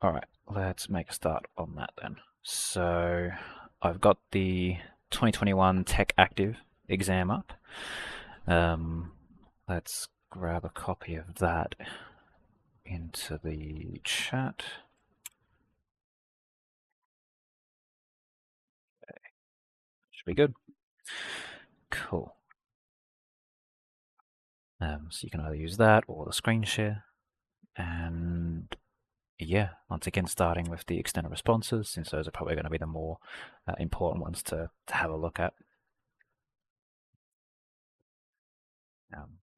All right, let's make a start on that then. So I've got the 2021 Tech Active exam up. Let's grab a copy of that into the chat. Should be good. Cool. So you can either use that or the screen share. And yeah, once again, starting with the extended responses, since those are probably going to be the more important ones to have a look at.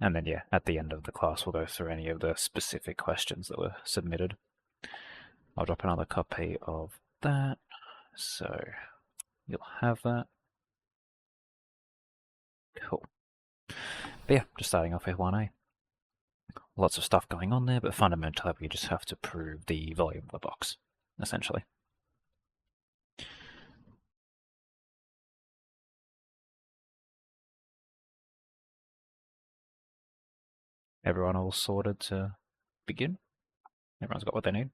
And then, yeah, at the end of the class, we'll go through any of the specific questions that were submitted. I'll drop another copy of that, so you'll have that. Cool. But yeah, just starting off with 1A. Lots of stuff going on there, but fundamentally we just have to prove the volume of the box, essentially. Everyone all sorted to begin? Everyone's got what they need?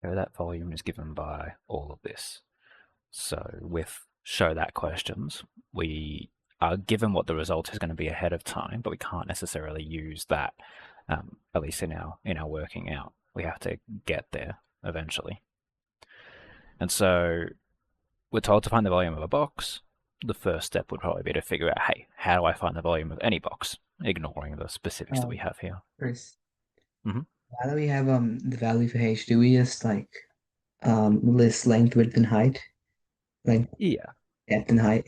So that volume is given by all of this. So with show that questions, we are given what the result is going to be ahead of time, but we can't necessarily use that, at least in our working out. We have to get there eventually. And so we're told to find the volume of a box. The first step would probably be to figure out, hey, how do I find the volume of any box, ignoring the specifics that we have here. First, Mhm. now that we have the value for h, do we just like list length, width, and height? Length, Yeah, depth, and height?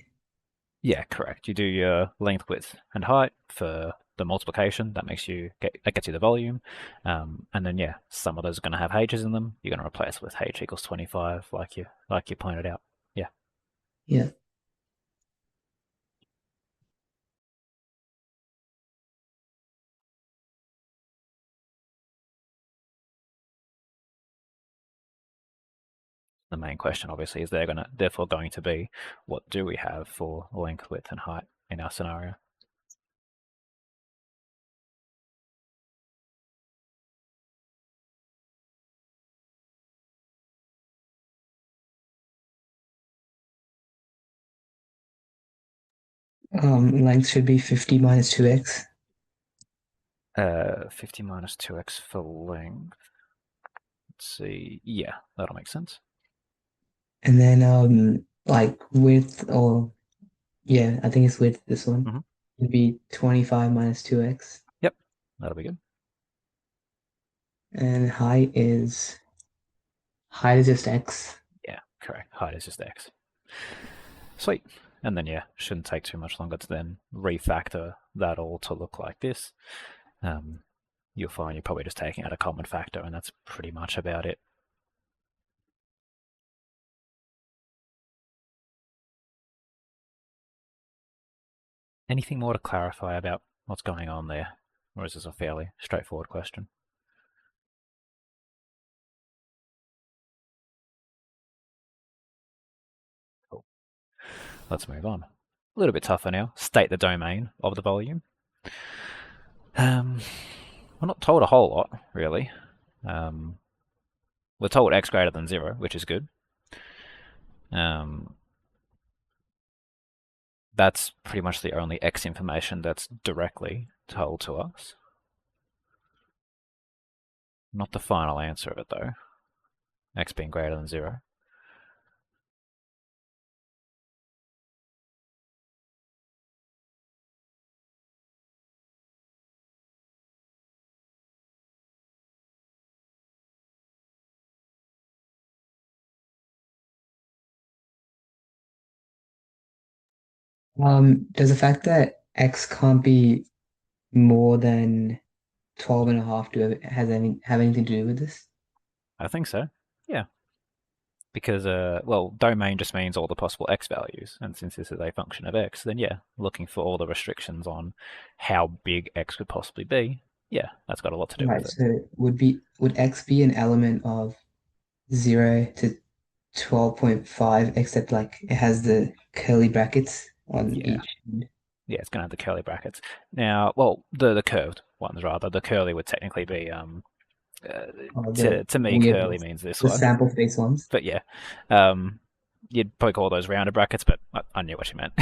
yeah, correct. You do your length, width, and height for the multiplication. That gets you the volume, and then yeah, some of those are going to have h's in them. You're going to replace with h equals 25, like you pointed out. Yeah, Yeah. the main question obviously is therefore going to be, what do we have for length, width, and height in our scenario? Length should be 50 minus 2x. 50 minus 2x for length. Let's see. Yeah, that'll make sense. And then like width, or yeah, I think it's width, this one. Hmm. Would be 25 minus 2x. Yep, that'll be good. And height is just x. Yeah, correct. Height is just x. Sweet. And then, yeah, shouldn't take too much longer to then refactor that all to look like this. You'll find you're probably just taking out a common factor, and that's pretty much about it. Anything more to clarify about what's going on there? Or is this a fairly straightforward question? Cool. Let's move on. A little bit tougher now. State the domain of the volume. We're not told a whole lot, really. Um, we're told x greater than 0, which is good. That's pretty much the only x information that's directly told to us. Not the final answer of it, though. X being greater than 0. Does the fact that X can't be more than 12 and a half have anything to do with this? I think so. Yeah, because well, domain just means all the possible x values, and since this is a function of x, then yeah, looking for all the restrictions on how big x could possibly be. Yeah, that's got a lot to do with Right, it. so would X be an element of 0 to 12.5, except like it has the curly brackets on Yeah, each. yeah, it's gonna have the curly brackets. Now, well, the curved ones rather. The curly would technically be uh, Or to the me, weird curly ones, means this the one. sample space ones. But yeah, um, you'd probably call those rounded brackets, but I knew what you meant.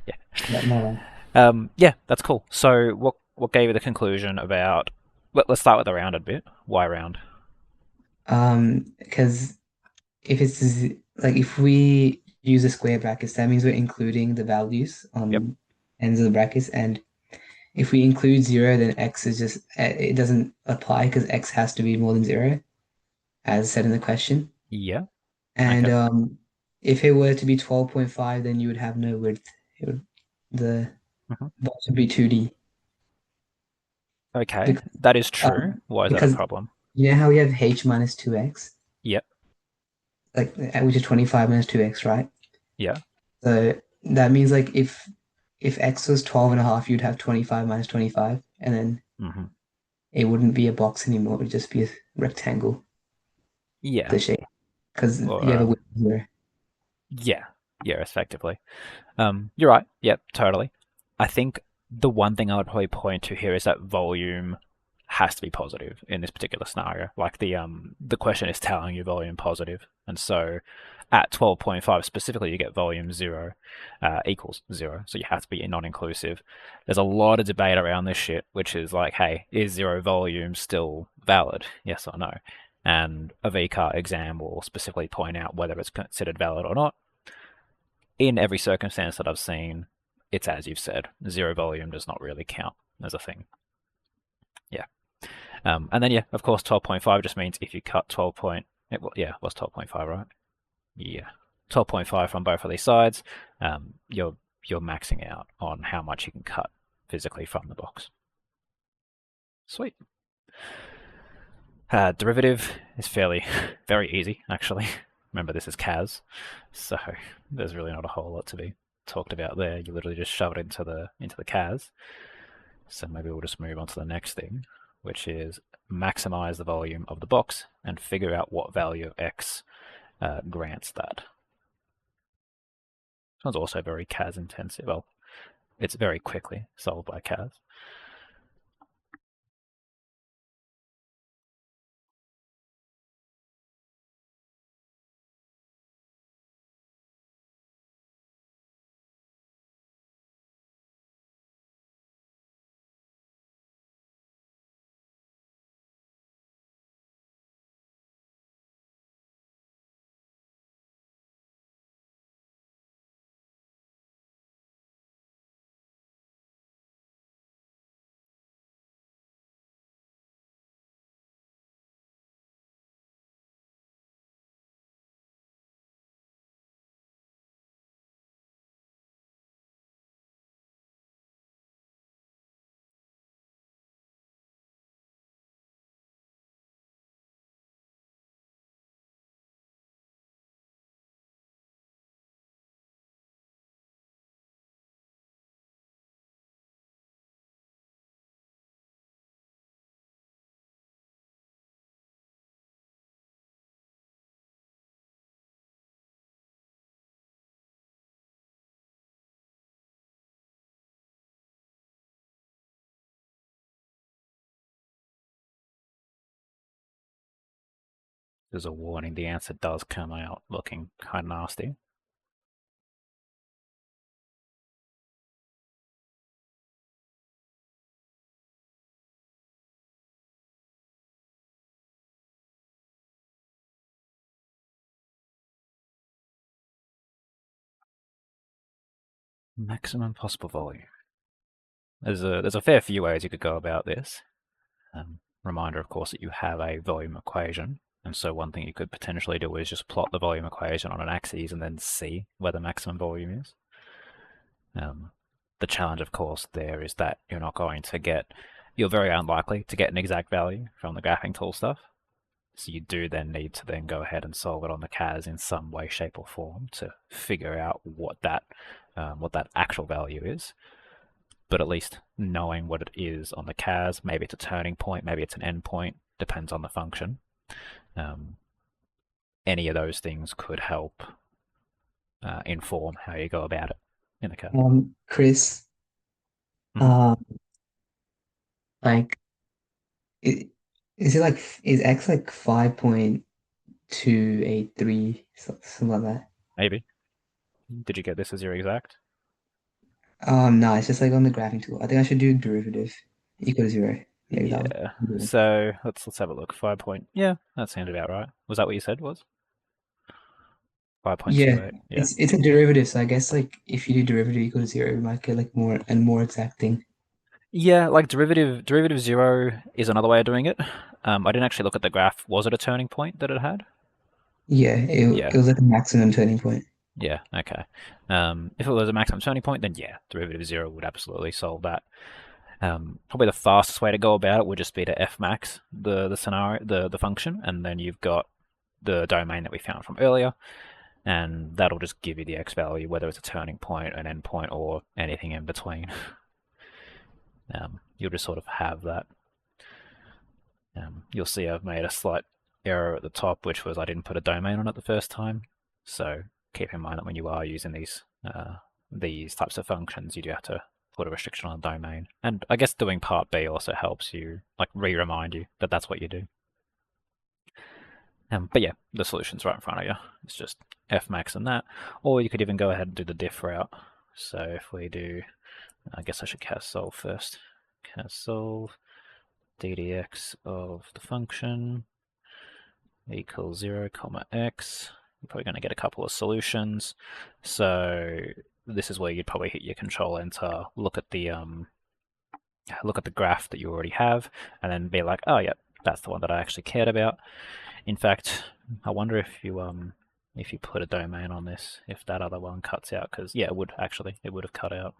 Yeah. Yeah, my bad. Yeah, that's cool. So what gave you the conclusion about? Let's start with the rounded bit. Why round? Because if we use the square brackets, that means we're including the values Yep. on ends of the brackets, and if we include 0, then X is just it doesn't apply because X has to be more than 0, as said in the question. Yeah. And Okay. if it were to be 12.5, then you would have no width. The Mhm. box would be 2D. Okay, Because, that is true. Why is that a because problem? you know how we have h minus 2x, Yep. like which is 25 minus 2x, right? Yeah. So that means like if x was 12 and a half, you'd have 25 minus 25, and then Hmm. it wouldn't be a box anymore. It would just be a rectangle, Yeah. the shape, because Or you have a width of 0. yeah. Yeah. Effectively. You're right. Yep, totally. I think the one thing I would probably point to here is that volume has to be positive in this particular scenario. Like the question is telling you volume positive, and so at 12.5 specifically, you get volume zero equals zero. So you have to be non-inclusive. There's a lot of debate around this shit, which is like, hey, is zero volume still valid? Yes or no? And a VCAA exam will specifically point out whether it's considered valid or not in every circumstance that I've seen, it's as you've said. Zero volume does not really count as a thing. Yeah. And then, yeah, of course, 12.5 just means if you cut 12 point, yeah, what's 12.5, right? Yeah. 12.5 from both of these sides, you're maxing out on how much you can cut physically from the box. Sweet. Derivative is fairly, very easy, actually. Remember, this is CAS, so there's really not a whole lot to be talked about there. You literally just shove it into the CAS. So maybe we'll just move on to the next thing, which is maximize the volume of the box and figure out what value of x grants that. This one's also very CAS intensive. Well, it's very quickly solved by CAS. There's a warning, the answer does come out looking kind of nasty. Maximum possible volume. There's a fair few ways you could go about this. Reminder, of course, that you have a volume equation. And so one thing you could potentially do is just plot the volume equation on an axis and then see where the maximum volume is. Um, the challenge, of course, there is that you're very unlikely to get an exact value from the graphing tool stuff. So you do then need to then go ahead and solve it on the CAS in some way, shape, or form to figure out what that actual value is. But at least knowing what it is on the CAS, maybe it's a turning point, maybe it's an endpoint, depends on the function. Um, any of those things could help inform how you go about it in the CAS. Chris, Hmm. um, like, i- is it like is X like 5.283 something like that? Maybe. Did you get this as your exact? No, it's just like on the graphing tool. I think I should do derivative equal to zero. Yeah, that one. Yeah. So let's have a look. 5 point. Yeah, that seemed about right. Was that what you said was? Yeah, 5.28. Yeah. it's a derivative, so I guess like if you do derivative equal to zero, we might get like more exact thing. Yeah, like derivative zero is another way of doing it. I didn't actually look at the graph. Was it a turning point that it had? Yeah, it Yeah. was like a maximum turning point. Yeah. Okay. If it was a maximum turning point, then yeah, derivative zero would absolutely solve that. Probably the fastest way to go about it would just be to fmax the scenario, the function, and then you've got the domain that we found from earlier, and that'll just give you the x value, whether it's a turning point, an endpoint, or anything in between. You'll just sort of have that. You'll see I've made a slight error at the top, which was I didn't put a domain on it the first time. So keep in mind that when you are using these types of functions, you do have to put a restriction on the domain. And I guess doing part B also helps you, like re-remind you that that's what you do. But yeah, the solution's right in front of you. It's just fmax and that. Or you could even go ahead and do the diff route. So if we do, I guess I should cas solve first. Cas solve ddx of the function equals 0, comma x. You're probably going to get a couple of solutions. So this is where you'd probably hit your control enter, look at the graph that you already have, and then be like, oh yeah, that's the one that I actually cared about. In fact, I wonder if you put a domain on this, if that other one cuts out, because yeah, it would have cut out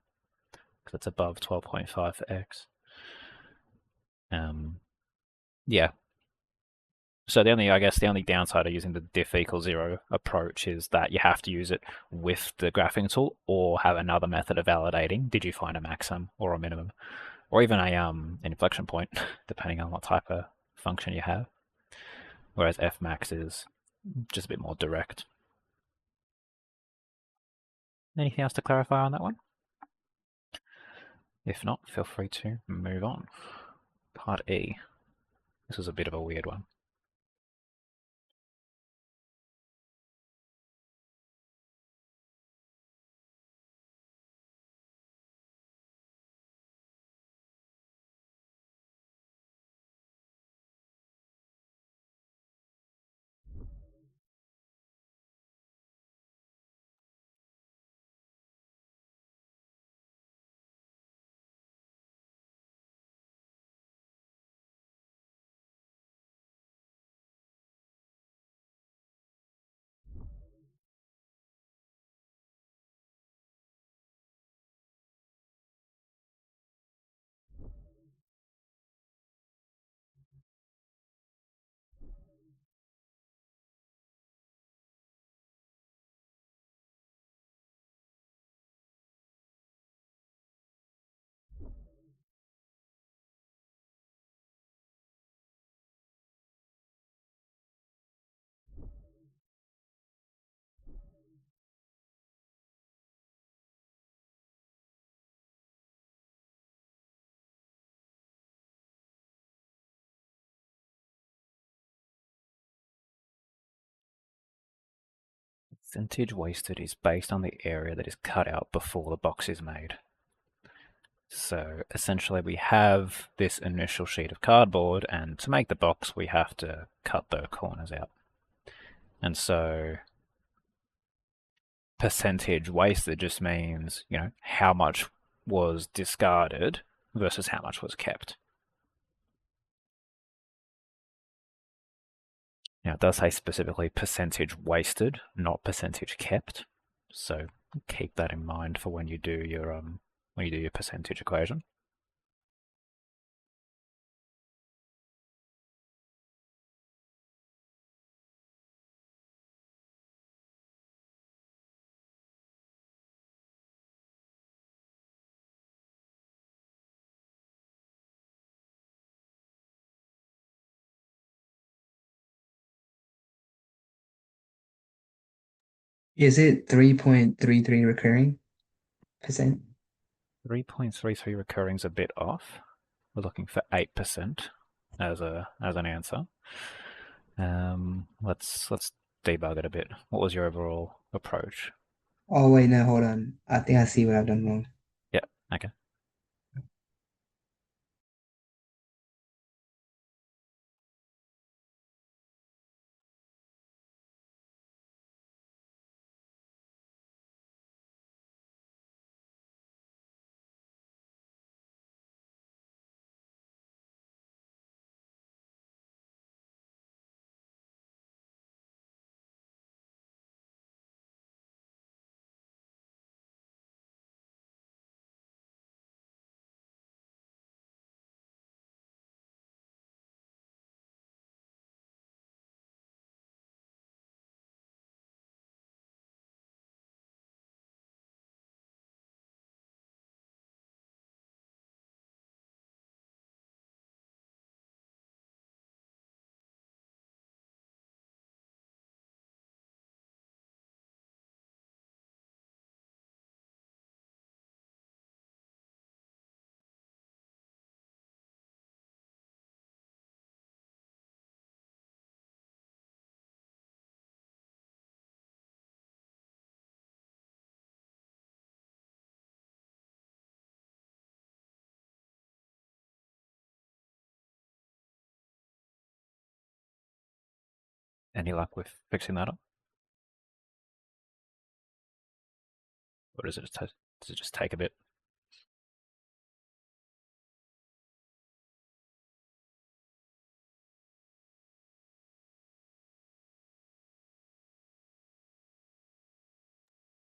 because it's above 12.5 for x. Yeah, so I guess the only downside of using the diff equals 0 approach is that you have to use it with the graphing tool or have another method of validating. Did you find a maximum or a minimum, or even an inflection point, depending on what type of function you have. Whereas fmax is just a bit more direct. Anything else to clarify on that one? If not, feel free to move on. Part E. This was a bit of a weird one. Percentage wasted is based on the area that is cut out before the box is made. So essentially we have this initial sheet of cardboard, and to make the box we have to cut the corners out. And so percentage wasted just means, how much was discarded versus how much was kept. Now it does say specifically percentage wasted, not percentage kept. So Keep that in mind for when you do your percentage equation. Is it 3.33 recurring percent? 3.33 recurring is a bit off. We're looking for 8% as an answer. Let's debug it a bit. What was your overall approach? Oh wait, no, hold on. I think I see what I've done wrong. Yeah, okay. Any luck with fixing that up? Or does it just take a bit?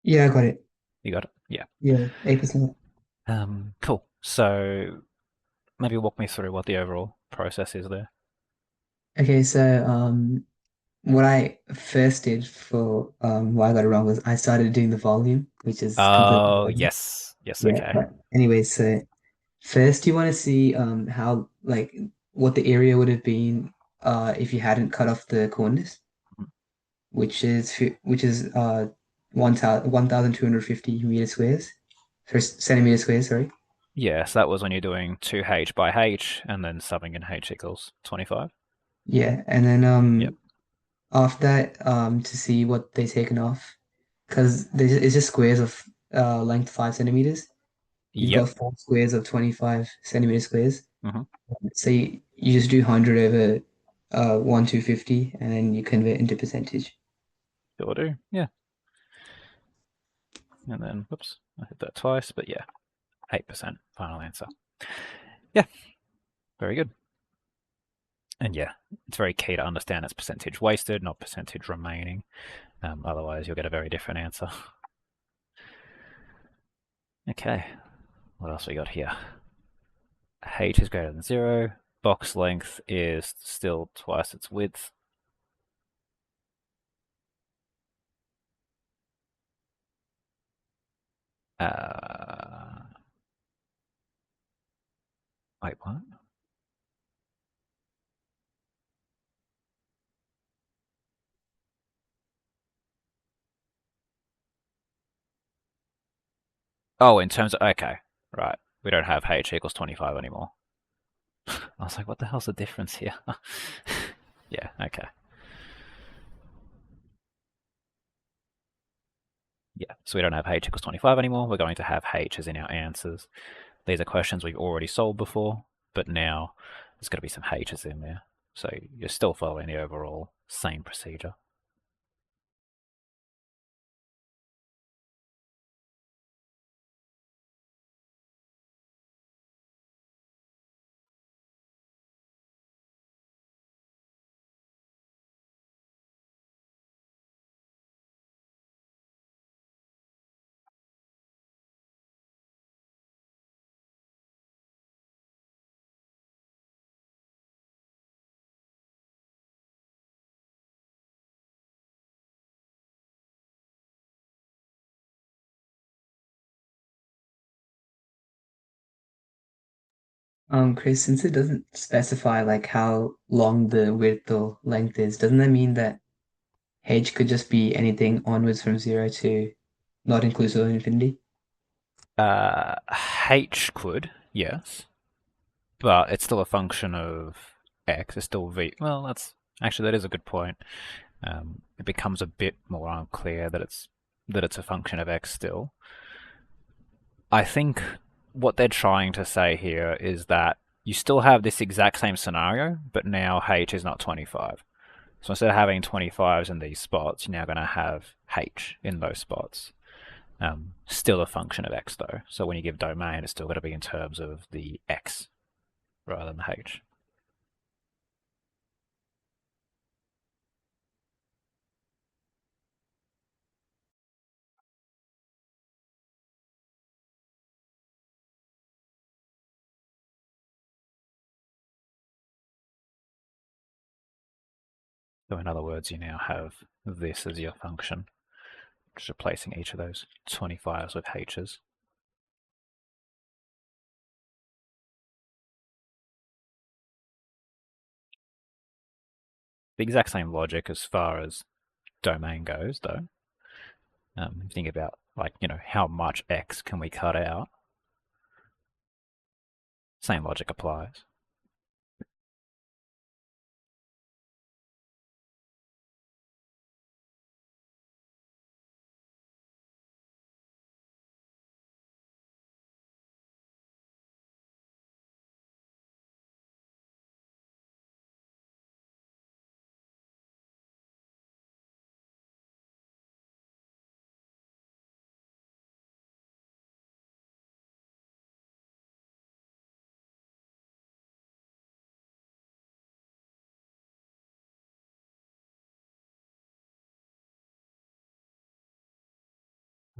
Yeah, I got it. You got it? Yeah. Yeah, 8%. Cool. So maybe walk me through what the overall process is there. Okay, so what I first did for why I got it wrong was I started doing the volume, which is completely Oh, wrong. yes. Yes, Yeah, okay. but anyway, so first you want to see how like what the area would have been if you hadn't cut off the corners, Mhm. which is 1,250 meter squares, centimeter squares, sorry. Yes, that was when you're doing 2h by h and then subbing in h equals 25. Yeah, and then Yep. after that to see what they taken off because it's just squares of length 5 centimeters. You've Yep. got four squares of 25 centimeter squares. Hmm. So you just do 100 over 1,250 and then you convert into percentage. Sure do. Yeah. And then, whoops, I hit that twice, but yeah, 8% final answer. Yeah, very good. And yeah, it's very key to understand it's percentage wasted, not percentage remaining. Otherwise, you'll get a very different answer. Okay, what else we got here? H is greater than 0. Box length is still twice its width. Uh, wait, what? Oh, in terms of, okay, right. We don't have H equals 25 anymore. I was like, what the hell's the difference here? Yeah, okay. Yeah, so we don't have H equals 25 anymore. We're going to have H as in our answers. These are questions we've already solved before, but now there's going to be some H's in there. So you're still following the overall same procedure. Chris, since it doesn't specify like how long the width or length is, doesn't that mean that h could just be anything onwards from zero to not inclusive of infinity? Uh, H could, yes, but it's still a function of x. It's still v. Well, that is a good point. It becomes a bit more unclear that it's a function of x still. I think what they're trying to say here is that you still have this exact same scenario, but now h is not 25. So instead of having 25s in these spots, you're now going to have h in those spots. Still a function of x though. So when you give domain, it's still going to be in terms of the x rather than the h. So in other words, you now have this as your function, just replacing each of those 25s with h's. The exact same logic as far as domain goes, though. Think about how much x can we cut out? Same logic applies.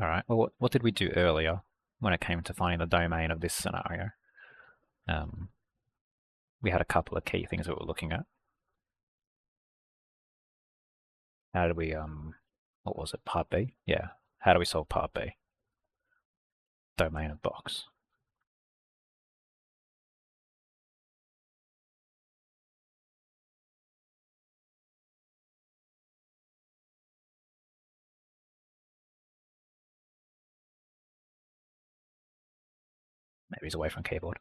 All right. Well, what did we do earlier when it came to finding the domain of this scenario? Um, we had a couple of key things that we're looking at. How did we what was it, part B? Yeah. How do we solve part B? Domain of box. Maybe he's away from keyboard.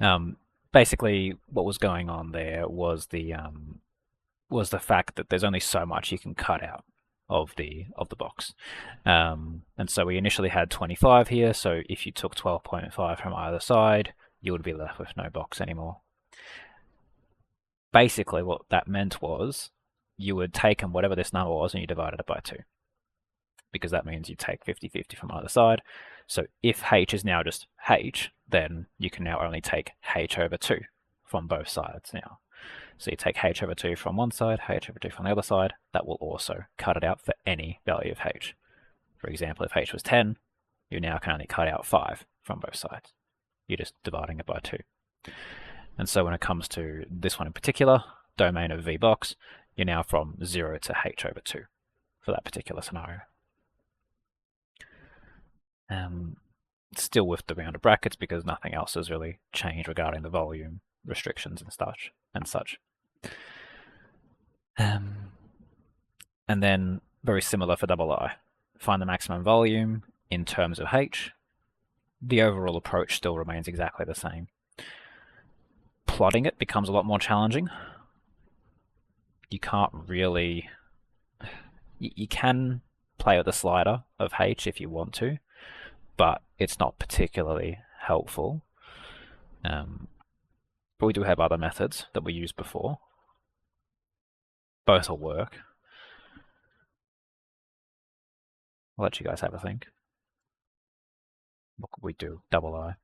Um, Basically, what was going on there was the fact that there's only so much you can cut out of the box, and so we initially had 25 here. So if you took 12.5 from either side, you would be left with no box anymore. Basically, what that meant was you would take whatever this number was and you divided it by 2, because that means you take 50-50 from either side. So if h is now just h, then you can now only take h over 2 from both sides now. So you take h over 2 from one side, h over 2 from the other side. That will also cut it out for any value of h. For example, if h was 10, you now can only cut out 5 from both sides. You're just dividing it by 2. And so when it comes to this one in particular, domain of VBox, you're now from 0 to h over 2 for that particular scenario. Still with the rounded brackets because nothing else has really changed regarding the volume restrictions and such. And then very similar for double I. Find the maximum volume in terms of h. The overall approach still remains exactly the same. Plotting it becomes a lot more challenging. You can't really... You can play with the slider of h if you want to, but it's not particularly helpful. But we do have other methods that we used before. Both will work. I'll let you guys have a think. What could we do? Double I.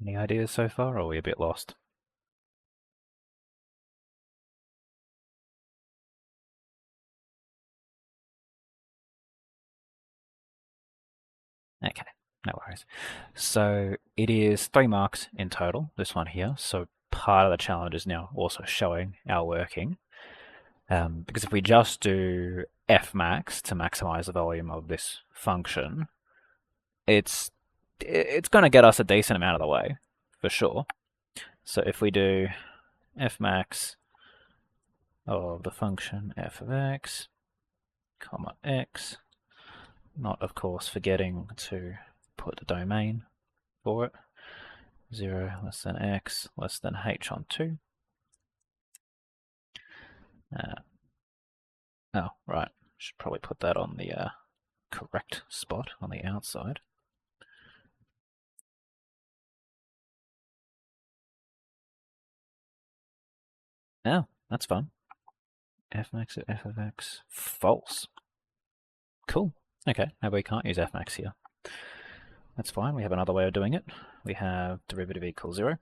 Any ideas so far, or are we a bit lost? Okay, no worries. So it is 3 marks in total, this one here. So part of the challenge is now also showing our working. Because if we just do f max to maximize the volume of this function, it's going to get us a decent amount of the way, for sure. So if we do f max of the function f of x, comma x, not of course forgetting to put the domain for it, 0 less than x less than h on 2. Oh, right. Should probably put that on the correct spot on the outside. Oh, that's fun. F max of f of x, false. Cool. Okay, maybe we can't use f max here. That's fine, we have another way of doing it. We have derivative equals 0.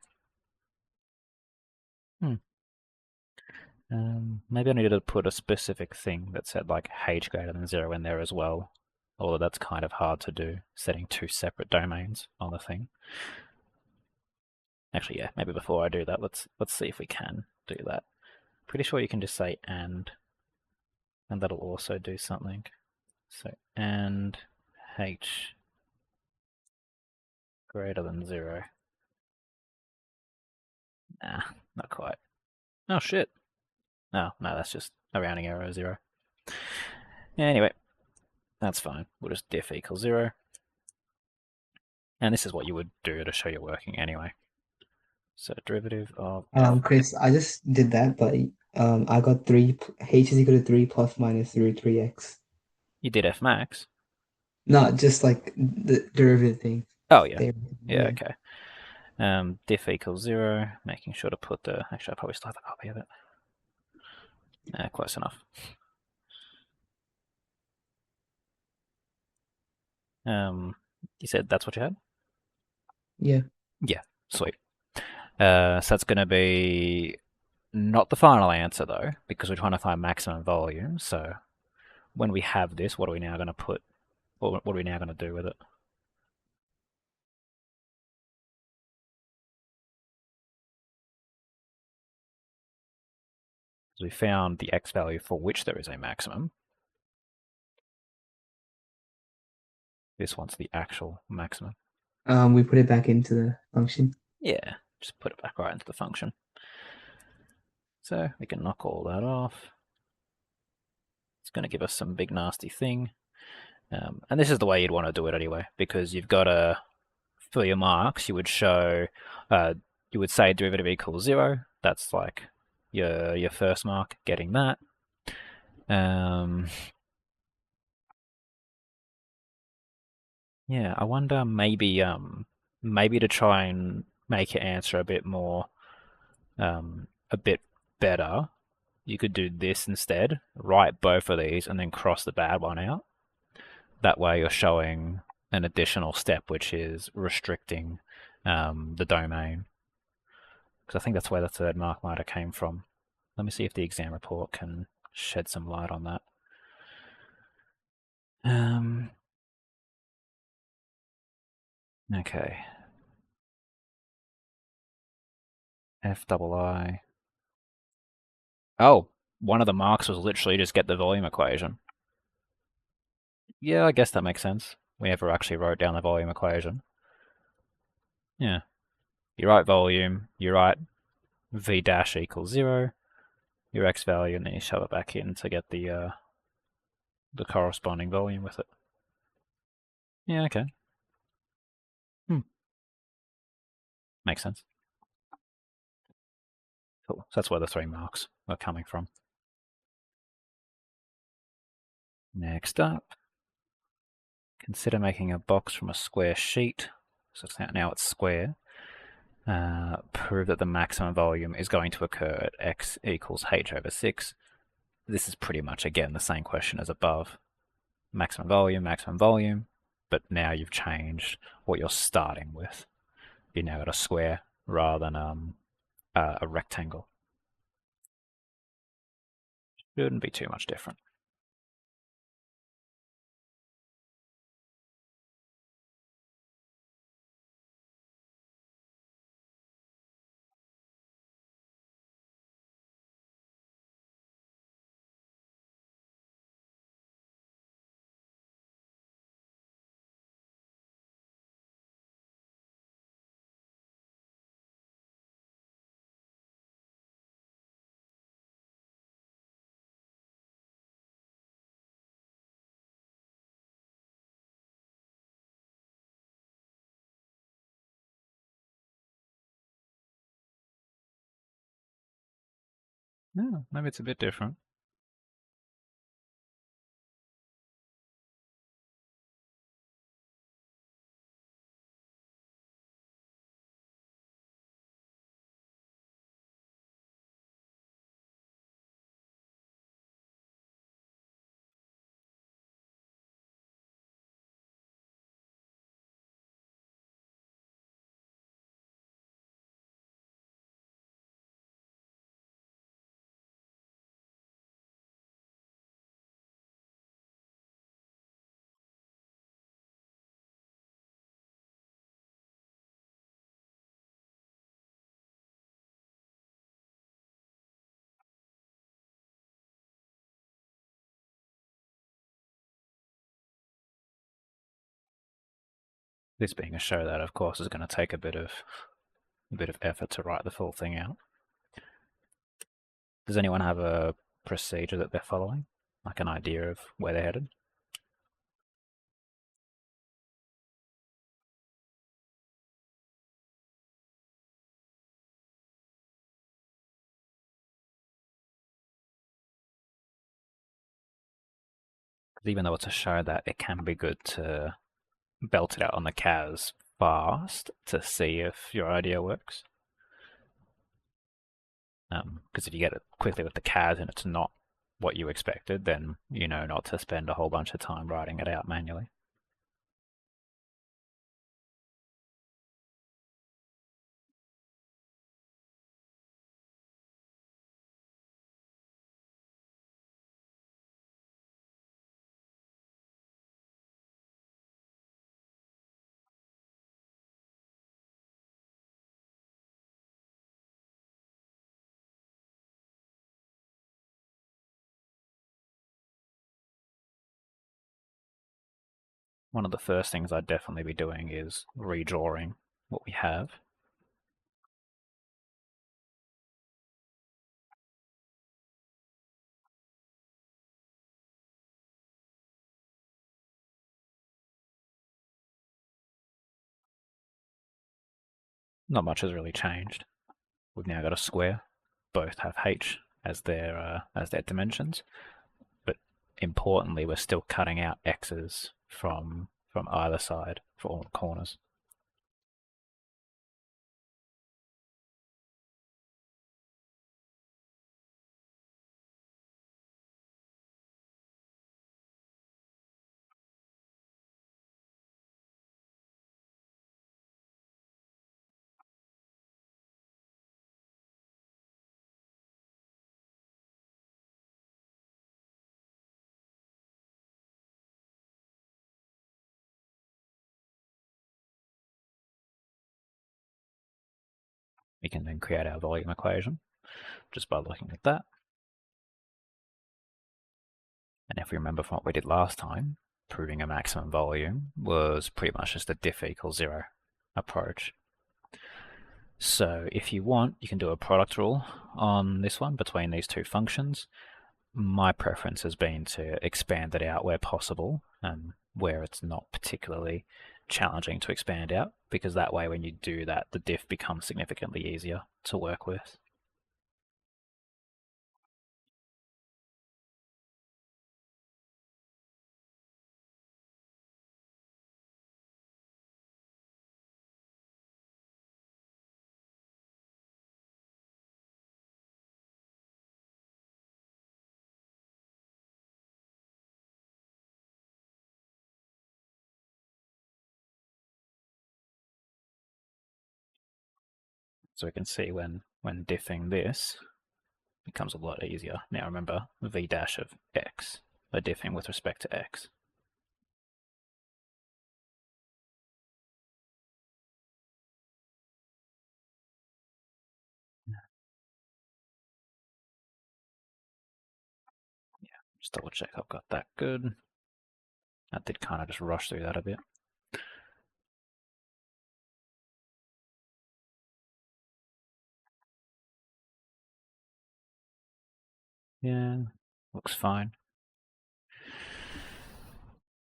Maybe I needed to put a specific thing that said like h greater than 0 in there as well. Although that's kind of hard to do, setting 2 separate domains on the thing. Actually, yeah, maybe before I do that, let's see if we can do that. Pretty sure you can just say and that'll also do something. So and h greater than 0. Nah, not quite. Oh shit. No, that's just a rounding error, 0. Anyway, that's fine. We'll just diff equals 0. And this is what you would do to show you're working anyway. So derivative of f. Chris, I just did that, but I got h is equal to 3 plus minus root 3x. You did f max. Not just like the derivative thing. Oh yeah. There. Yeah, okay. Diff equals 0, making sure to put the... Actually, I probably still have a copy of it. Close enough. You said that's what you had? Yeah. Yeah, sweet. So that's going to be not the final answer though, because we're trying to find maximum volume. So when we have this, what are we now going to put? What are we now going to do with it? We found the x value for which there is a maximum. This one's the actual maximum. We put it back into the function. Yeah, just put it back right into the function. So we can knock all that off. It's going to give us some big nasty thing. And this is the way you'd want to do it anyway, because you've got to, for your marks, you would show, you would say derivative equals 0. That's like your first mark, getting that. Yeah, I wonder maybe to try and make your answer a bit more, a bit better, you could do this instead. Write both of these and then cross the bad one out. That way you're showing an additional step, which is restricting the domain. Because I think that's where the third mark might have came from. Let me see if the exam report can shed some light on that. Okay. F double I. Oh, one of the marks was literally just get the volume equation. Yeah, I guess that makes sense. We never actually wrote down the volume equation. Yeah. You write volume, you write v dash equals 0, your x value, and then you shove it back in to get the corresponding volume with it. Yeah, okay. Makes sense. Cool. So that's where the 3 marks are coming from. Next up, consider making a box from a square sheet. So now it's square. Prove that the maximum volume is going to occur at x equals h over 6. This is pretty much, again, the same question as above. Maximum volume, but now you've changed what you're starting with. you now got a square rather than a rectangle. Shouldn't be too much different. Yeah, maybe it's a bit different. This being a show that, of course, is going to take a bit of effort to write the full thing out. Does anyone have a procedure that they're following, like an idea of where they're headed? Even though it's a show that it can be good to belt it out on the CAS fast to see if your idea works. Because if you get it quickly with the CAS and it's not what you expected, then you know not to spend a whole bunch of time writing it out manually. One of the first things I'd definitely be doing is redrawing what we have. Not much has really changed. We've now got a square. Both have h as their dimensions, but importantly, we're still cutting out x's from either side for all the corners. We can then create our volume equation just by looking at that. And if we remember from what we did last time, proving a maximum volume was pretty much just a diff equals 0 approach. So if you want, you can do a product rule on this one between these two functions. My preference has been to expand it out where possible and where it's not particularly challenging to expand out, because that way when you do that, the diff becomes significantly easier to work with. So we can see when diffing this, it becomes a lot easier. Now remember, v dash of x, we're diffing with respect to x. Yeah, just double check I've got that good. I did kind of just rush through that a bit. Yeah, looks fine.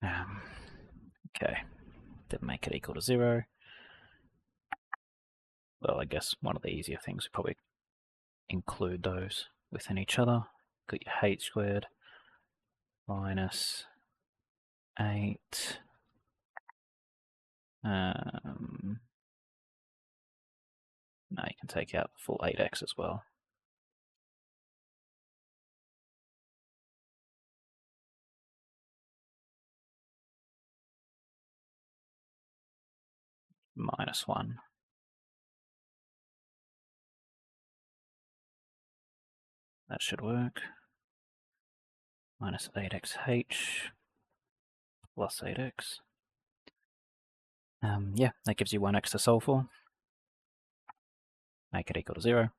Okay, didn't make it equal to 0. Well, I guess one of the easier things, we probably include those within each other. Got your h squared minus 8. Now you can take out the full 8x as well. Minus 1. That should work. Minus 8xh plus 8x. Yeah, that gives you 1x to solve for. Make it equal to 0.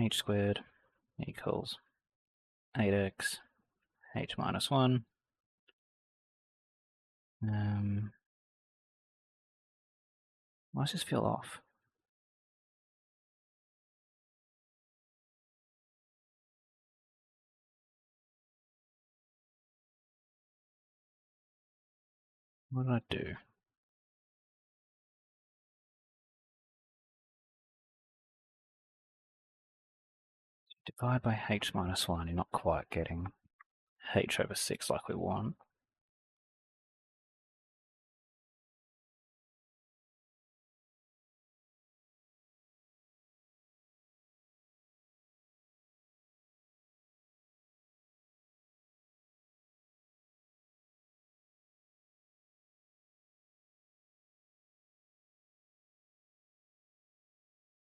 H squared equals 8x, h minus 1. Why does this feel off? What did I do? Divide by h minus 1, you're not quite getting h over 6 like we want.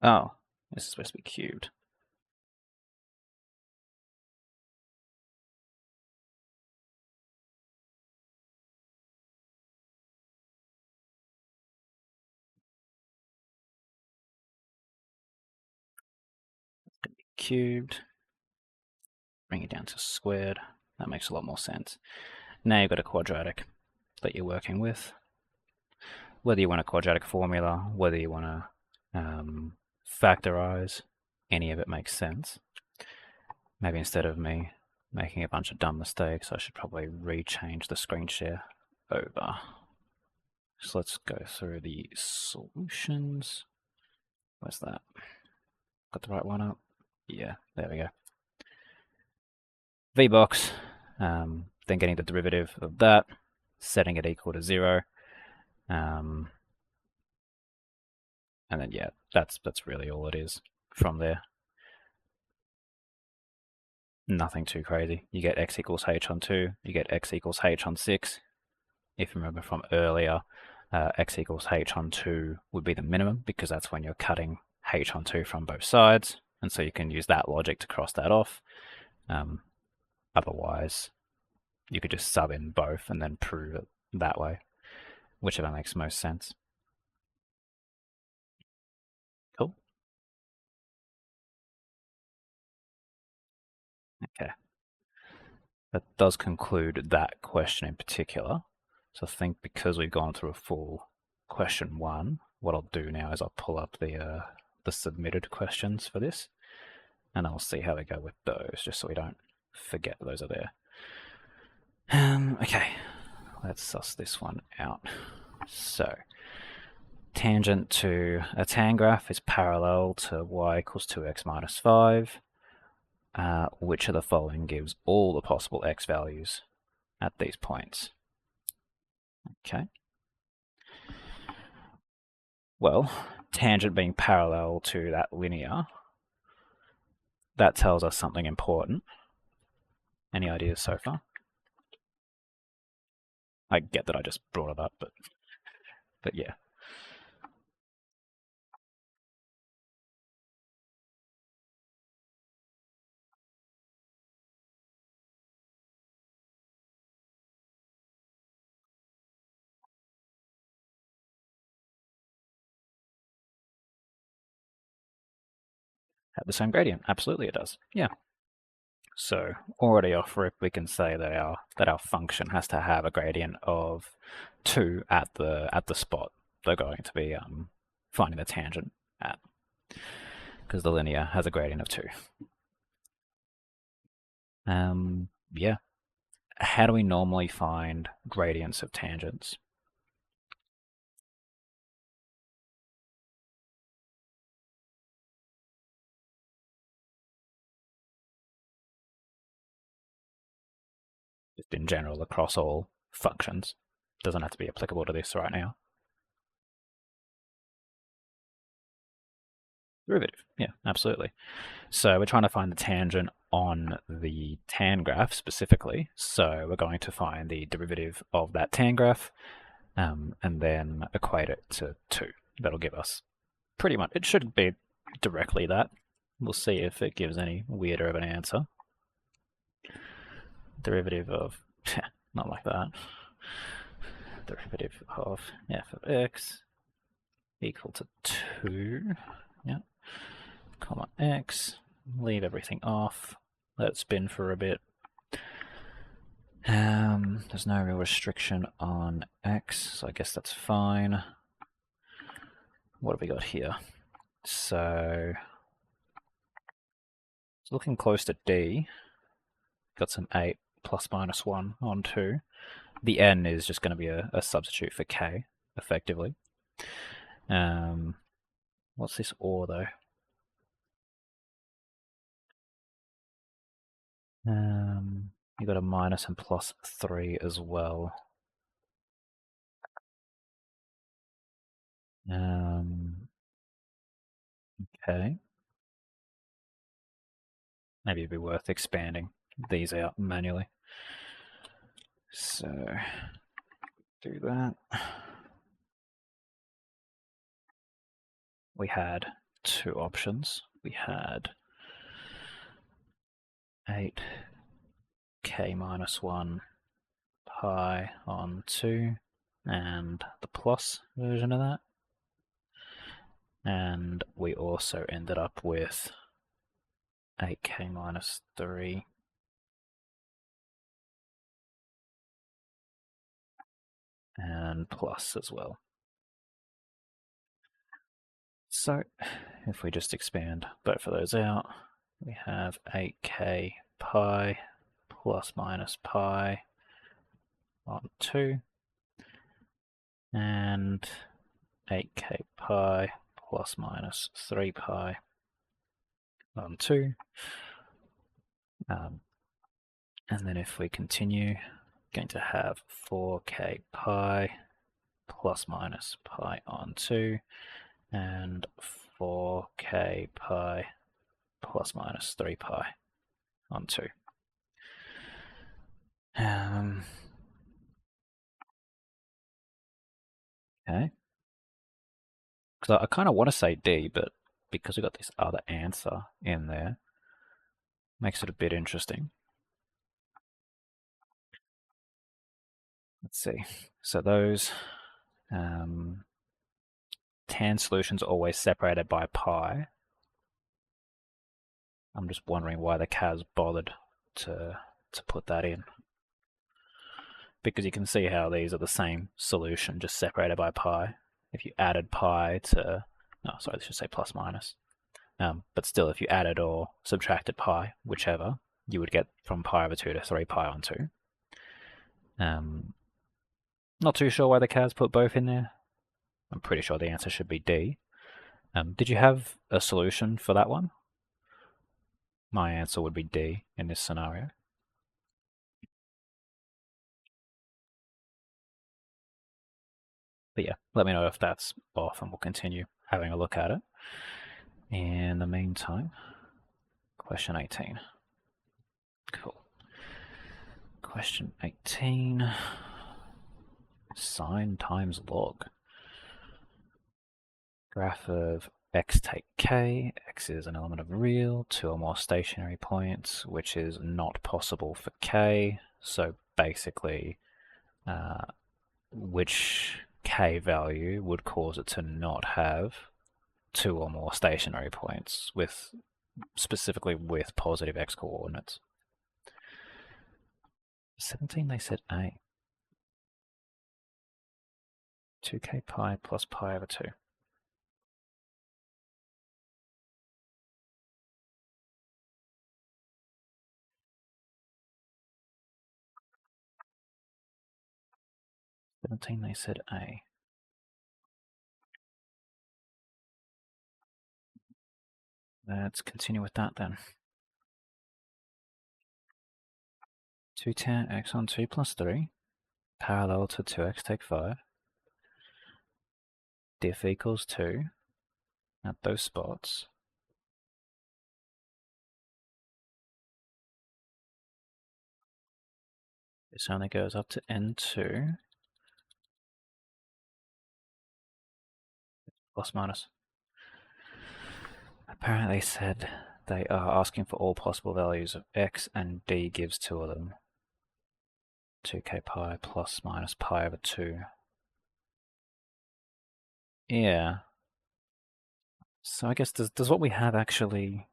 Oh, this is supposed to be cubed. Cubed. Bring it down to squared. That makes a lot more sense. Now you've got a quadratic that you're working with. Whether you want a quadratic formula, whether you want to factorize, any of it makes sense. Maybe instead of me making a bunch of dumb mistakes, I should probably rechange the screen share over. So let's go through the solutions. Where's that? Got the right one up? Yeah, there we go. VBox, then getting the derivative of that, setting it equal to 0. And then yeah, that's really all it is from there. Nothing too crazy. You get x equals h on 2, you get x equals h on 6. If you remember from earlier, x equals h on 2 would be the minimum because that's when you're cutting h on 2 from both sides. And so you can use that logic to cross that off. Otherwise, you could just sub in both and then prove it that way, whichever makes most sense. Cool. Okay. That does conclude that question in particular. So I think because we've gone through a full question 1, what I'll do now is I'll pull up the submitted questions for this, and I'll see how we go with those, just so we don't forget those are there. Okay, let's suss this one out. So, tangent to a tan graph is parallel to y equals 2x minus 5. Which of the following gives all the possible x values at these points? Okay. Well, tangent being parallel to that linear, that tells us something important. Any ideas so far? I get that I just brought it up, but yeah. have the same gradient. Absolutely, it does. Yeah. So already off rip, we can say that our function has to have a gradient of 2 at the spot they're going to be finding the tangent at, because the linear has a gradient of 2. Yeah. How do we normally find gradients of tangents? Just in general across all functions. Doesn't have to be applicable to this right now. Derivative, yeah, absolutely. So we're trying to find the tangent on the tan graph specifically. So we're going to find the derivative of that tan graph and then equate it to 2. That'll give us pretty much, it should be directly that. We'll see if it gives any weirder of an answer. Derivative of, not like that. Derivative of f of x equal to 2, yeah, comma x, leave everything off, let it spin for a bit. There's no real restriction on x, so I guess that's fine. What have we got here? So it's looking close to D. Got some 8 plus minus 1 on 2. The n is just going to be a substitute for k, effectively. What's this or though? You got a minus and plus 3 as well. Okay. Maybe it'd be worth expanding these out manually. So do that. We had 2 options. We had 8k minus 1 pi on 2 and the plus version of that. And we also ended up with 8k minus 3 and plus as well. So if we just expand both of those out, we have 8k pi plus minus pi on 2 and 8k pi plus minus 3 pi on 2. And then if we continue, going to have 4k pi plus minus pi on 2 and 4k pi plus minus 3 pi on 2. Okay. Because I kind of want to say D, but because we got this other answer in there, makes it a bit interesting. Let's see. So those tan solutions are always separated by pi. I'm just wondering why the CAS bothered to put that in. Because you can see how these are the same solution, just separated by pi. If you added pi to, no, sorry, this should say plus minus. But still, if you added or subtracted pi, whichever, you would get from pi over 2 to 3 pi on 2. Not too sure why the CAS put both in there. I'm pretty sure the answer should be D. Did you have a solution for that one? My answer would be D in this scenario. But yeah, let me know if that's off and we'll continue having a look at it. In the meantime, question 18. Cool. Question 18. Sine times log. Graph of x take k. X is an element of real, 2 or more stationary points, which is not possible for k. So basically, which k value would cause it to not have 2 or more stationary points with specifically with positive x coordinates. 17, they said A. 2k pi plus pi over 2. They said A. Let's continue with that then. 2 tan x on 2 plus 3, parallel to 2x take 5. Diff equals 2 at those spots. This only goes up to n2 plus minus. Apparently said they are asking for all possible values of x, and d gives 2 of them. 2k pi plus minus pi over 2. Yeah. So I guess does what we have actually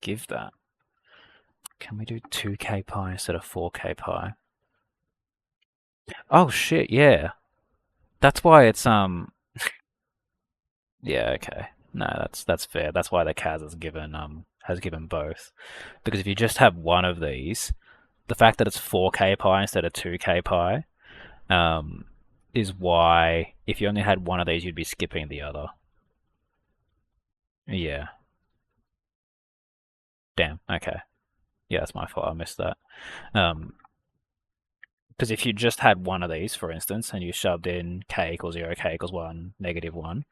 give that? Can we do 2k pi instead of 4k pi? Oh shit, yeah. That's why it's yeah, okay. No, that's fair. That's why the CAS has given both. Because if you just have one of these, the fact that it's 4k pi instead of 2k pi is why if you only had one of these, you'd be skipping the other. Yeah. Damn. Okay. Yeah, that's my fault. I missed that. Because if you just had one of these, for instance, and you shoved in k equals 0, k equals 1, negative 1,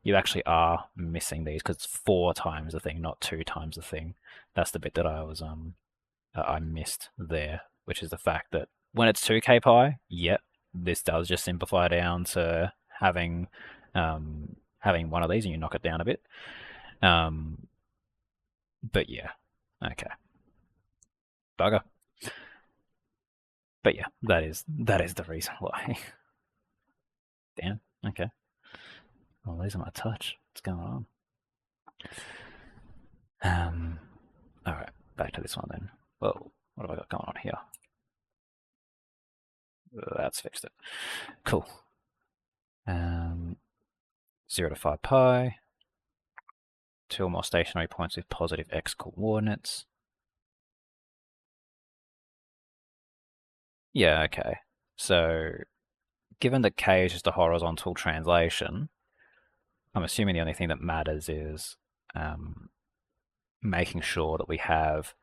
you actually are missing these because it's 4 times the thing, not 2 times the thing. That's the bit that I missed there, which is the fact that when it's 2k pi, yep, this does just simplify down to having one of these, and you knock it down a bit. But yeah, okay, bugger. But yeah, that is the reason why. Damn. Okay. Well, these are my touch. What's going on? All right, back to this one then. Well, what have I got going on here? That's fixed it. Cool. 0 to 5 pi. 2 or more stationary points with positive x coordinates. Yeah, okay. So, given that k is just a horizontal translation, I'm assuming the only thing that matters is making sure that we have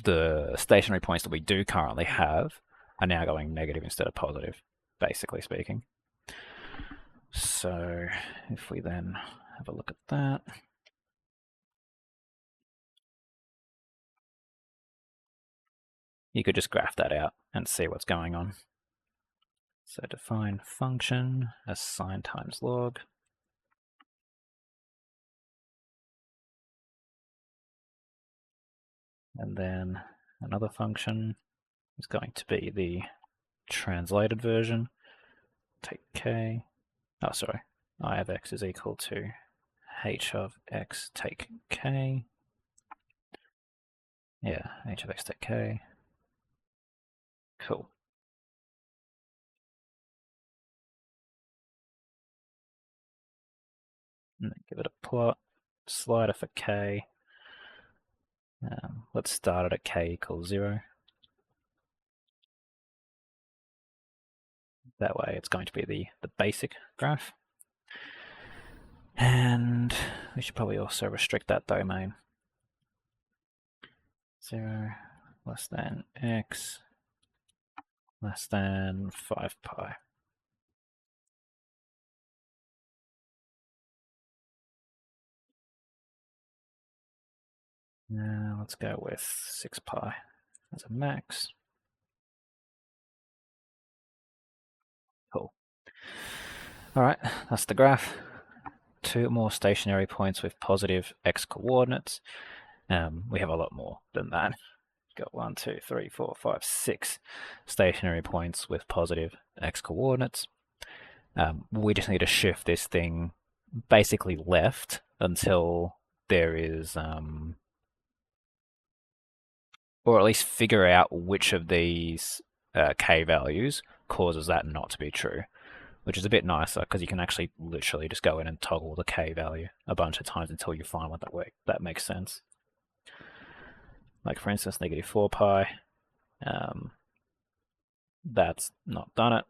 the stationary points that we do currently have are now going negative instead of positive, basically speaking. So if we then have a look at that, you could just graph that out and see what's going on. So define function as sine times log. And then another function is going to be the translated version. Take k. Oh, sorry. I of x is equal to h of x take k. Yeah, h of x take k. Cool. And then give it a plot. Slider for k. Let's start it at k equals 0. That way it's going to be the basic graph. And we should probably also restrict that domain. 0 less than x less than 5 pi. Now let's go with 6 pi as a max. Cool. All right, that's the graph. 2 more stationary points with positive x coordinates. We have a lot more than that. Got 1, 2, 3, 4, 5, 6 stationary points with positive x coordinates. We just need to shift this thing basically left until there is, or at least figure out which of these k values causes that not to be true, which is a bit nicer because you can actually literally just go in and toggle the k value a bunch of times until you find one that works. That makes sense. Like for instance, negative 4 pi. That's not done it.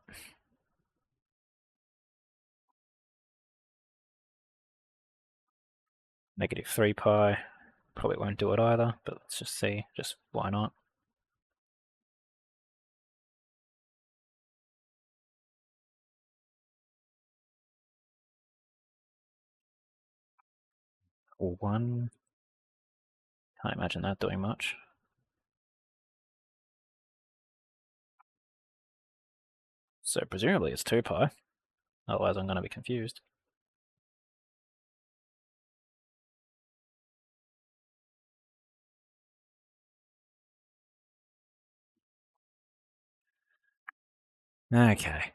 Negative 3 pi. Probably won't do it either, but let's just see. Just why not? Or 1. Can't imagine that doing much. So presumably it's 2 pi. Otherwise I'm going to be confused. Okay.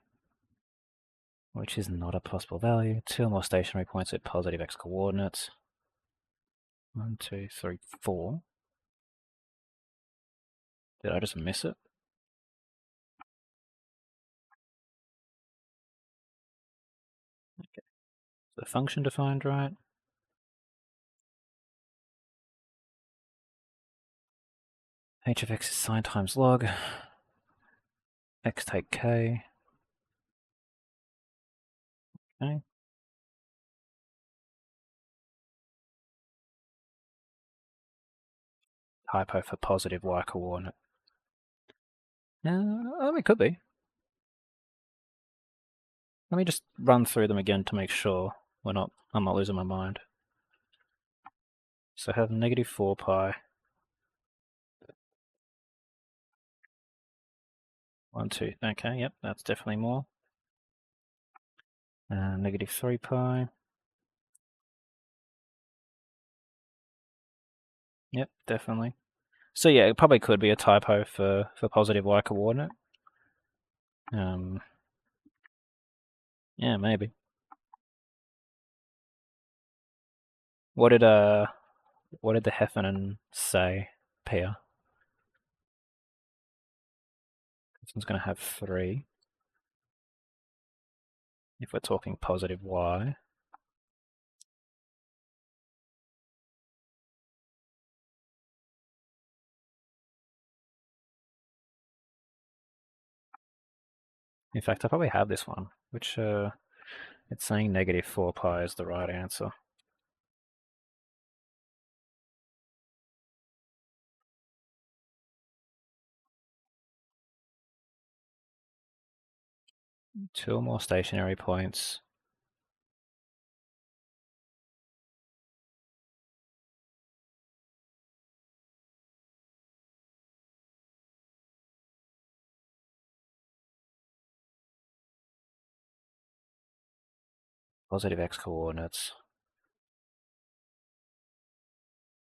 Which is not a possible value. 2 or more stationary points with positive x coordinates. 1, 2, 3, 4. Did I just miss it? Okay. The function defined right. H of x is sine times log. X take k. Okay. Typo for positive y coordinate. It could be. Let me just run through them again to make sure I'm not losing my mind. So I have negative 4 pi. 1, 2. Okay, yep, that's definitely more. Negative 3 pi. Yep, definitely. So yeah, it probably could be a typo for positive y coordinate. Yeah, maybe. What did the Heffernan say, Pia? This one's going to have 3. If we're talking positive y. In fact, I probably have this one, which it's saying negative 4 pi is the right answer. Two or more stationary points. Positive x coordinates.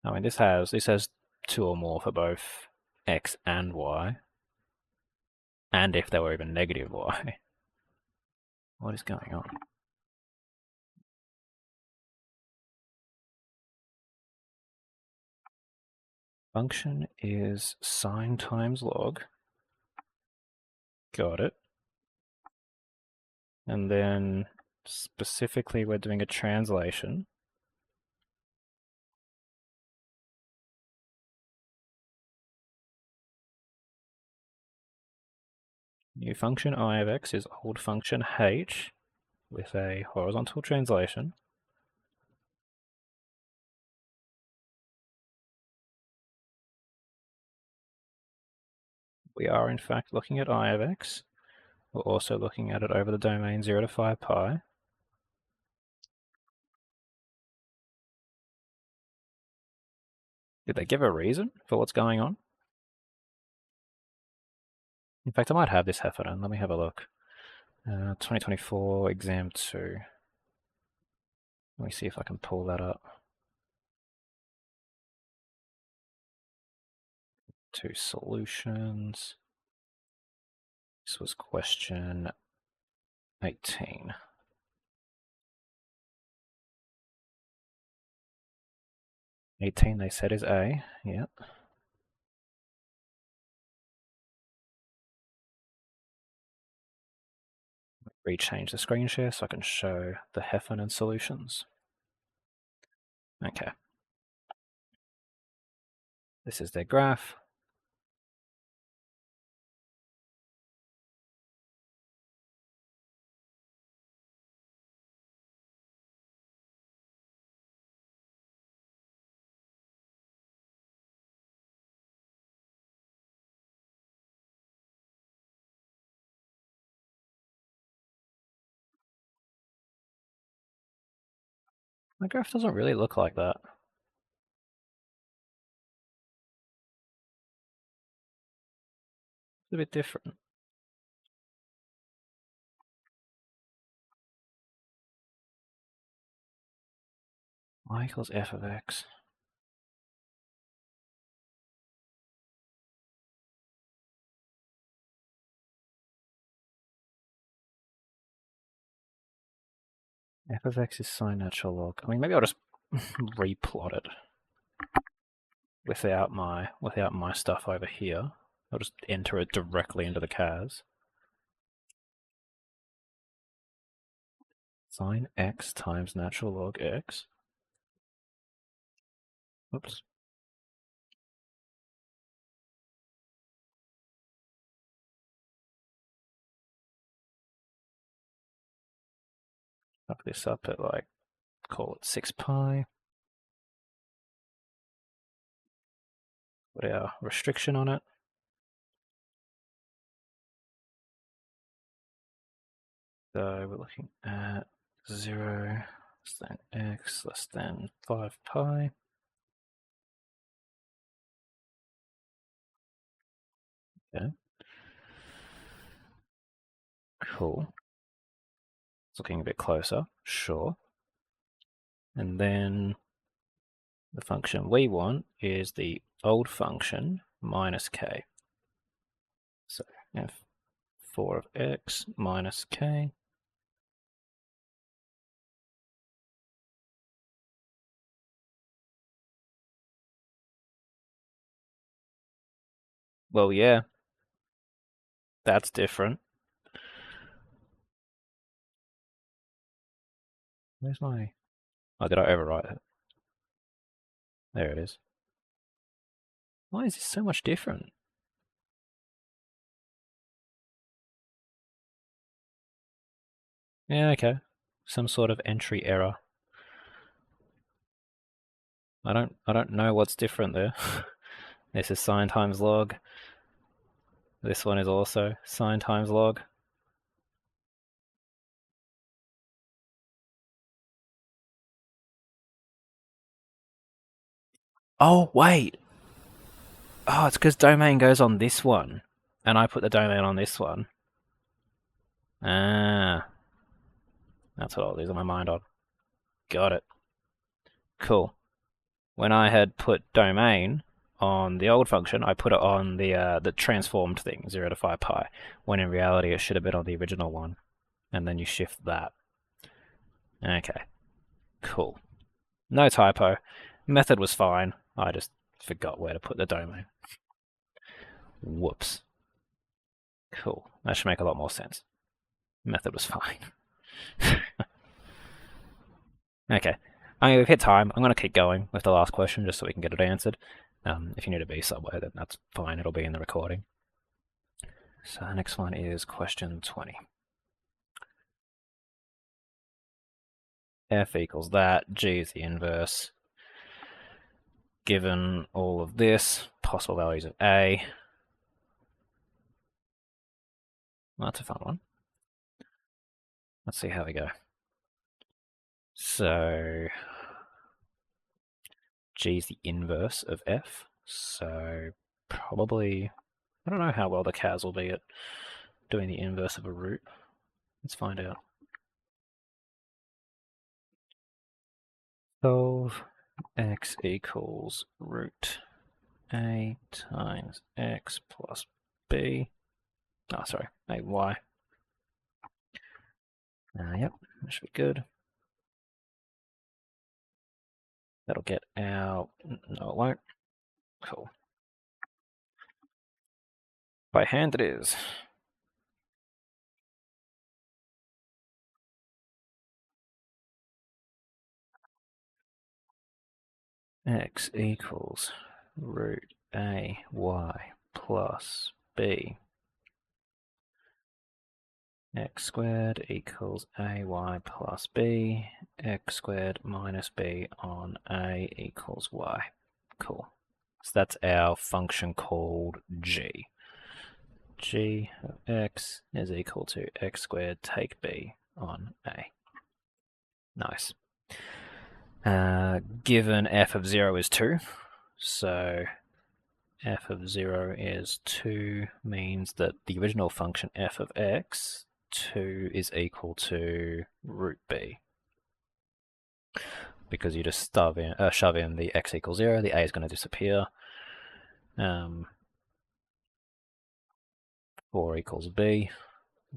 I mean, this has 2 or more for both x and y, and if they were even negative y. What is going on? Function is sine times log. Got it. And then specifically we're doing a translation. New function I of x is old function h with a horizontal translation. We are in fact looking at I of x. We're also looking at it over the domain 0 to 5 pi. Did they give a reason for what's going on? In fact, I might have this Heffernan. Let me have a look. 2024 exam 2. Let me see if I can pull that up. 2 solutions. This was question 18. 18 they said is A, yeah. Rechange the screen share so I can show the Heffernan solutions. Okay. This is their graph. My graph doesn't really look like that. It's a bit different. Y equals f of x. F of x is sine natural log. I mean, maybe I'll just replot it without my stuff over here. I'll just enter it directly into the CAS. Sine x times natural log x. Oops. Fuck this up at like, call it 6 pi. Put our restriction on it. So we're looking at 0 less than x less than 5 pi. Okay. Cool. It's looking a bit closer, sure. And then the function we want is the old function minus k. So f4 of x minus k. Well, yeah, that's different. Where's my... Oh, did I overwrite it? There it is. Why is this so much different? Yeah, okay. Some sort of entry error. I don't know what's different there. This is sine times log. This one is also sine times log. Oh, wait. Oh, it's because domain goes on this one. And I put the domain on this one. Ah. That's what I was losing my mind on. Got it. Cool. When I had put domain on the old function, I put it on the transformed thing, 0 to 5 pi, when in reality it should have been on the original one. And then you shift that. Okay. Cool. No typo. Method was fine. I just forgot where to put the domain. Whoops. Cool. That should make a lot more sense. Method was fine. Okay. We've hit time. I'm going to keep going with the last question just so we can get it answered. If you need to be somewhere, then that's fine. It'll be in the recording. So the next one is question 20. F equals that. G is the inverse. Given all of this, possible values of A. Well, that's a fun one. Let's see how we go. So G is the inverse of F. So probably, I don't know how well the CAS will be at doing the inverse of a root. Let's find out. Solve x equals root a times x plus b. Oh, sorry, ay. Yep, that should be good. That'll get our, no it won't, cool. By hand it is. X equals root a y plus b. X squared equals ay plus b. X squared minus b on a equals y. Cool. So that's our function called g. G of x is equal to x squared take b on a. Nice. Given f of 0 is 2, so f of 0 is 2 means that the original function f of x, 2 is equal to root b. Because you just shove in the x equals 0, the a is going to disappear. 4 equals b.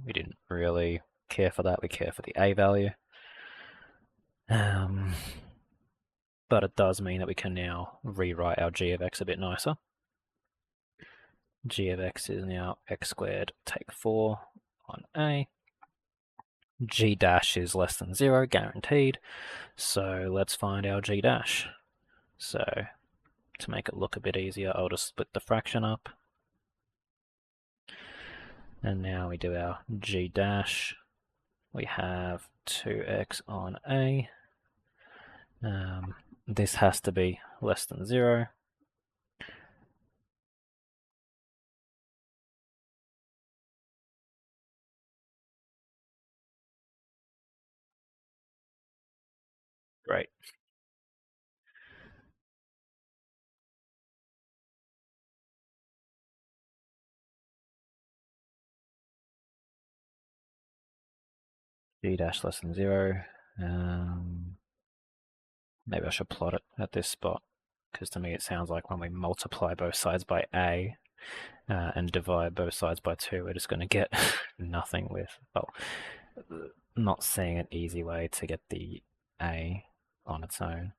We didn't really care for that, we care for the a value. But it does mean that we can now rewrite our g of x a bit nicer. G of x is now x squared take 4 on a. G dash is less than 0, guaranteed. So let's find our g dash. So to make it look a bit easier, I'll just split the fraction up. And now we do our g dash. We have 2x on a. This has to be less than 0. Great. G dash less than 0. Maybe I should plot it at this spot, because to me it sounds like when we multiply both sides by a and divide both sides by 2, we're just going to get nothing with, well, not seeing an easy way to get the a on its own.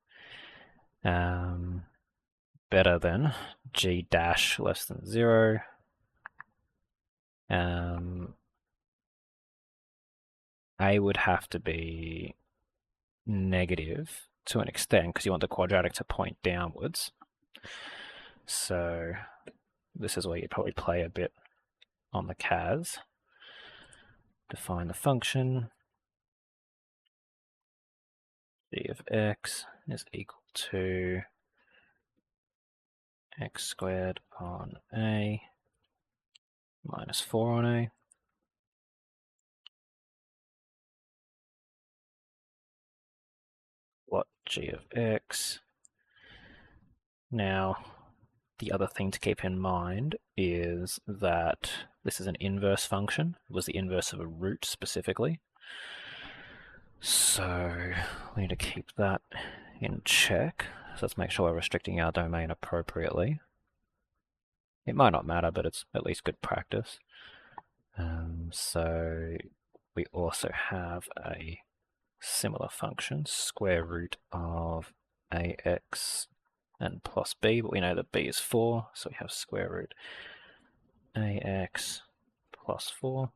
Better than g dash less than 0. A would have to be negative to an extent because you want the quadratic to point downwards. So this is where you probably play a bit on the cas. Define the function. G of x is equal to x squared on a minus 4 on a. What g of x. Now, the other thing to keep in mind is that this is an inverse function. It was the inverse of a root specifically. So we need to keep that in check. So let's make sure we're restricting our domain appropriately. It might not matter, but it's at least good practice. So we also have a similar function, square root of ax and plus b, but we know that b is 4, so we have square root ax plus 4.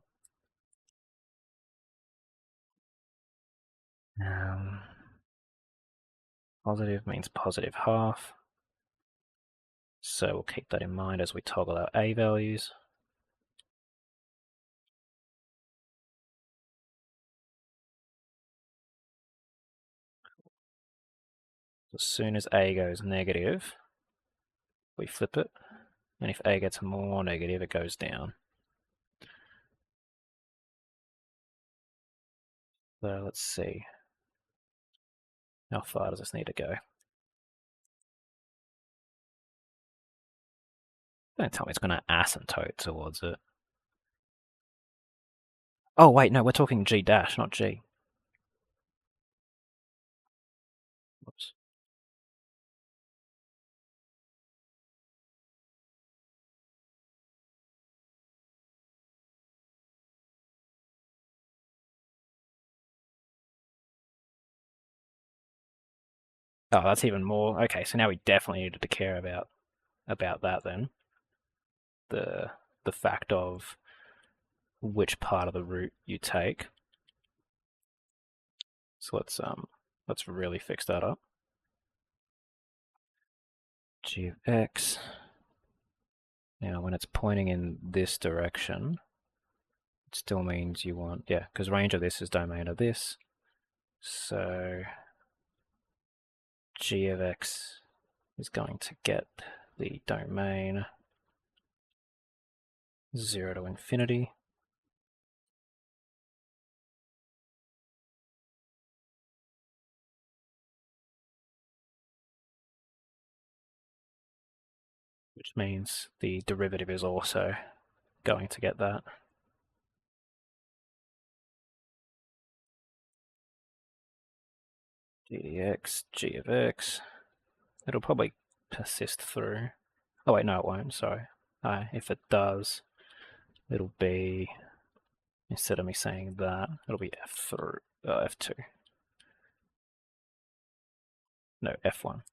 Positive means positive half, so we'll keep that in mind as we toggle our a values. As soon as a goes negative, we flip it, and if a gets more negative, it goes down. So let's see. How far does this need to go? Don't tell me it's going to asymptote towards it. Oh, wait, no, we're talking G dash, not G. Whoops. Oh, that's even more. Okay, so now we definitely needed to care about that then. The the fact of which part of the root you take. So let's really fix that up. G of x. Now when it's pointing in this direction, it still means you want, yeah, because range of this is domain of this. So g of x is going to get the domain 0 to infinity. Which means the derivative is also going to get that. Dx, g of x. It'll probably persist through. Oh wait, no it won't, sorry. If it does, it'll be, instead of me saying that, it'll be f2. No, f1.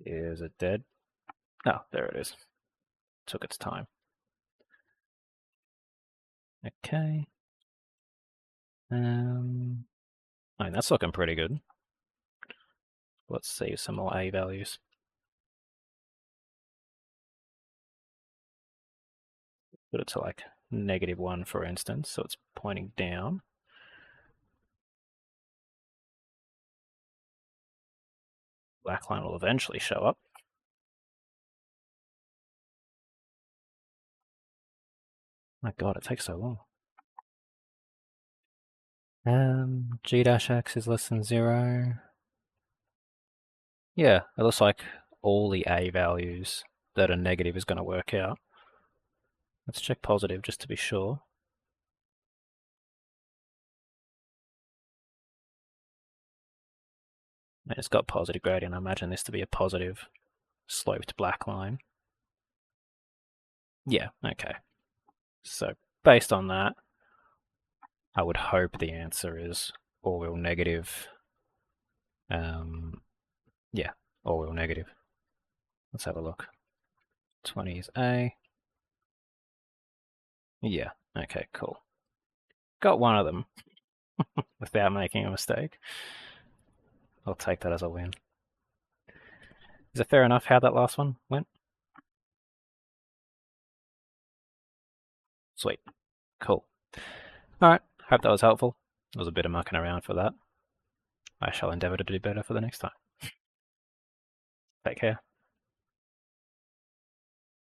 Is it dead? Oh, there it is. Took its time. Okay. I mean, that's looking pretty good. Let's see some more A values. Put it to like -1, for instance, so it's pointing down. Black line will eventually show up. My god, it takes so long. G dash x is less than 0. Yeah, it looks like all the A values that are negative is going to work out. Let's check positive just to be sure. And it's got positive gradient. I imagine this to be a positive sloped black line. Yeah, okay. So based on that, I would hope the answer is all real negative. Yeah, all real negative. Let's have a look. 20 is A. Yeah, okay, cool. Got one of them without making a mistake. I'll take that as a win. Is it fair enough how that last one went? Sweet. Cool. Alright, hope that was helpful. There was a bit of mucking around for that. I shall endeavour to do better for the next time. Take care.